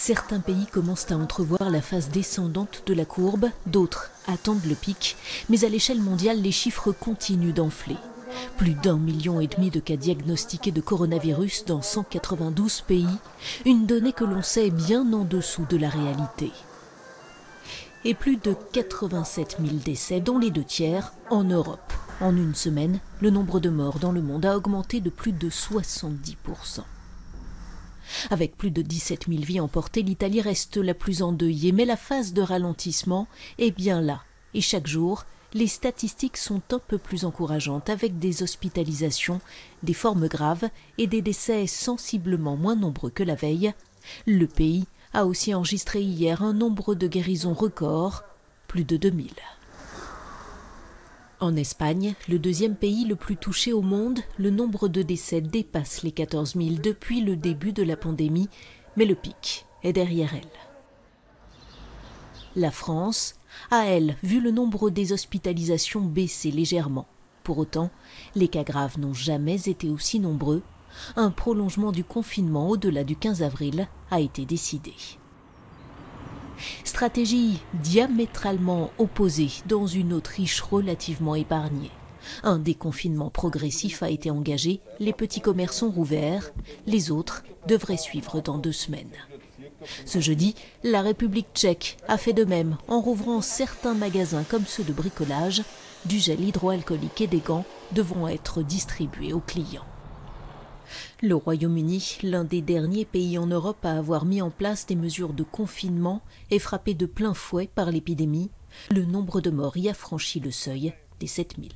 Certains pays commencent à entrevoir la phase descendante de la courbe, d'autres attendent le pic, mais à l'échelle mondiale, les chiffres continuent d'enfler. Plus d'1,5 million de cas diagnostiqués de coronavirus dans 192 pays, une donnée que l'on sait bien en dessous de la réalité. Et plus de 87 000 décès, dont les 2/3 en Europe. En une semaine, le nombre de morts dans le monde a augmenté de plus de 70%. Avec plus de 17 000 vies emportées, l'Italie reste la plus endeuillée, mais la phase de ralentissement est bien là. Et chaque jour, les statistiques sont un peu plus encourageantes, avec des hospitalisations, des formes graves et des décès sensiblement moins nombreux que la veille. Le pays a aussi enregistré hier un nombre de guérisons record, plus de 2000. En Espagne, le deuxième pays le plus touché au monde, le nombre de décès dépasse les 14 000 depuis le début de la pandémie, mais le pic est derrière elle. La France a, elle, vu le nombre des hospitalisations baisser légèrement. Pour autant, les cas graves n'ont jamais été aussi nombreux. Un prolongement du confinement au-delà du 15 avril a été décidé. Stratégie diamétralement opposée dans une Autriche relativement épargnée. Un déconfinement progressif a été engagé, les petits commerces sont rouverts, les autres devraient suivre dans 2 semaines. Ce jeudi, la République tchèque a fait de même en rouvrant certains magasins comme ceux de bricolage. Du gel hydroalcoolique et des gants devront être distribués aux clients. Le Royaume-Uni, l'un des derniers pays en Europe à avoir mis en place des mesures de confinement, est frappé de plein fouet par l'épidémie. Le nombre de morts y a franchi le seuil des 7 000.